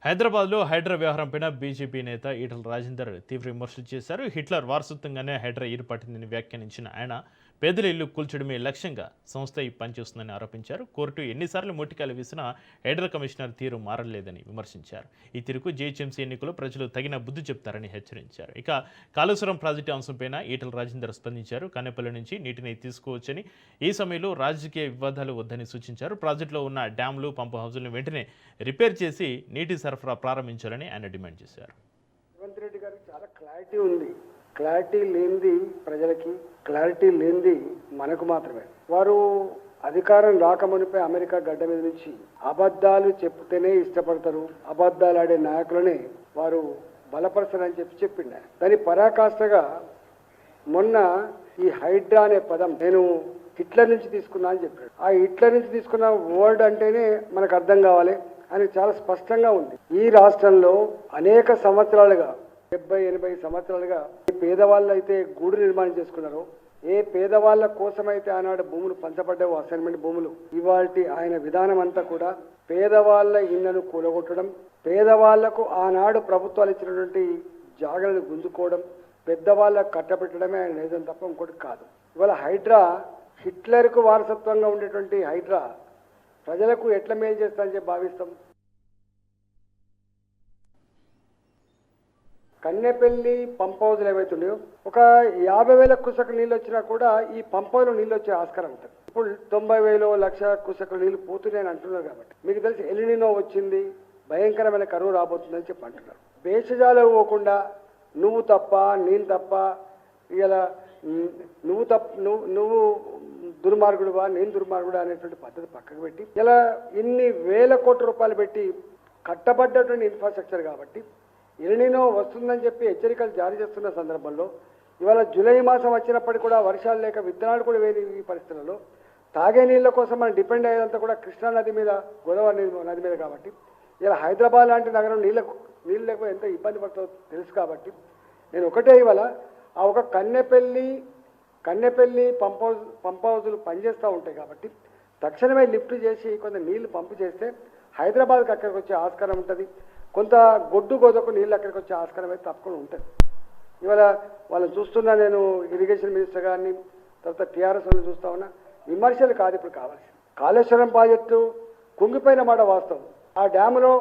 హైదరాబాద్లో హైడ్రా వ్యవహారంపైన బీజేపీ నేత ఈటల రాజేందర్ తీవ్ర విమర్శలు చేశారు. హిట్లర్ వారసత్వంగానే హైడ్రా ఏర్పడిందని వ్యాఖ్యానించిన ఆయన పేదల ఇల్లు కూల్చడమే లక్ష్యంగా సంస్థ ఈ పనిచేస్తుందని ఆరోపించారు. కోర్టు ఎన్నిసార్లు మొట్టికాయలు వేసినా హైడ్రా కమిషనర్ తీరు మారలేదని విమర్శించారు. ఈ తీరుకు జీహెచ్ఎంసీ ఎన్నికలు ప్రజలు తగిన బుద్ధి చెప్తారని హెచ్చరించారు. ఇక కాళేశ్వరం ప్రాజెక్టు అంశంపైన ఈటల రాజేందర్ స్పందించారు. కన్నెపల్లి నుంచి నీటిని తీసుకోవచ్చని, ఈ సమయంలో రాజకీయ వివాదాలు వద్దని సూచించారు. ప్రాజెక్టులో ఉన్న డ్యాంలు, పంపు హౌజులను వెంటనే రిపేర్ చేసి నీటి సరఫరా ప్రారంభించాలని ఆయన డిమాండ్ చేశారు. రేవంత్ రెడ్డి గారికి చాలా క్లారిటీ ఉంది. క్లారిటీ లేనిది ప్రజలకి, క్లారిటీ లేనిది మనకు మాత్రమే. వారు అధికారం రాకమునిపై అమెరికా గడ్డ మీద నుంచి అబద్ధాలు చెప్తేనే ఇష్టపడతారు, అబద్ధాలు ఆడే నాయకులనే వారు బలపరచరని చెప్పిండు. దాని పరాకాష్ఠగా మొన్న ఈ హైడ్రా అనే పదం నేను హిట్లర్ నుంచి తీసుకున్నా అని చెప్పాడు. ఆ హిట్లర్ నుంచి తీసుకున్న వర్డ్ అంటేనే మనకు అర్థం కావాలి అని చాలా స్పష్టంగా ఉంది. ఈ రాష్ట్రంలో అనేక సంవత్సరాలుగా 70-80 సంవత్సరాలుగా ఏ పేదవాళ్ళు అయితే గూడు నిర్మాణం చేసుకున్నారో, ఏ పేదవాళ్ళ కోసమైతే ఆనాడు భూములు పంచబడ్డావో అసైన్మెంట్ భూములు, ఇవాల్టి ఆయన విధానం అంతా కూడా పేదవాళ్ళ ఇళ్లను కూలగొట్టడం, పేదవాళ్లకు ఆనాడు ప్రభుత్వాలు ఇచ్చినటువంటి జాగలను గుంజుకోవడం, పెద్దవాళ్ళకు కట్టబెట్టడమే ఆయన నిజం తప్ప ఇంకోటి కాదు. ఇవాళ హైడ్రా, హిట్లర్కు వారసత్వంగా ఉండేటువంటి హైడ్రా ప్రజలకు ఎట్లా మేలు చేస్తారని చెప్పి భావిస్తాం. కన్నెపల్లి పంప్ హౌజ్లు ఏవైతున్నాయో ఒక 50,000 కుసక నీళ్ళు వచ్చినా కూడా ఈ పంప్ హౌజ్లో నీళ్ళు వచ్చే ఆస్కారం ఉంటుంది. ఇప్పుడు 90,000 లక్ష కుసక నీళ్ళు పోతున్నాయని అంటున్నారు. కాబట్టి మీకు తెలిసి ఎలినినో వచ్చింది, భయంకరమైన కరువు రాబోతుందని చెప్పి అంటున్నారు. భేషజాలు పోకుండా నువ్వు తప్ప నేను తప్ప, ఇలా నువ్వు దుర్మార్గుడువా నేను దుర్మార్గుడా అనేటువంటి పద్ధతి పక్కకు పెట్టి ఇలా ఇన్ని వేల కోట్ల రూపాయలు పెట్టి కట్టబడ్డటువంటి ఇన్ఫ్రాస్ట్రక్చర్ కాబట్టి ఎలినినో వస్తుందని చెప్పి హెచ్చరికలు జారీ చేస్తున్న సందర్భంలో ఇవాళ జూలై మాసం వచ్చినప్పటికీ కూడా వర్షాలు లేక విత్తనాలు కూడా వేయని ఈ పరిస్థితుల్లో తాగే నీళ్ళ కోసం మనం డిపెండ్ అయ్యేదంతా కూడా కృష్ణా నది మీద, గోదావరి నది మీద. కాబట్టి ఇలా హైదరాబాద్ లాంటి నగరం నీళ్ళు లేకపోతే ఎంత ఇబ్బంది పడుతుందో తెలుసు. కాబట్టి నేను ఒకటే ఇవాళ ఆ ఒక కన్నెపల్లి పంప్ హౌజులు పనిచేస్తూ ఉంటాయి. కాబట్టి తక్షణమే లిఫ్ట్ చేసి కొంత నీళ్లు పంపు చేస్తే హైదరాబాద్కి అక్కడికి వచ్చే ఆస్కారం ఉంటుంది. కొంత గొడ్డు గోదకు నీళ్ళు అక్కడికి వచ్చే ఆస్కారం అయితే తప్పకుండా ఉంటుంది. ఇవాళ వాళ్ళని చూస్తున్నా నేను, ఇరిగేషన్ మినిస్టర్ గారిని, తర్వాత టీఆర్ఎస్ వాళ్ళని చూస్తా ఉన్నా. విమర్శలు కాదు ఇప్పుడు కావాల్సింది. కాళేశ్వరం ప్రాజెక్టు కుంగిపోయిన మాట వాస్తవం. ఆ డ్యాములో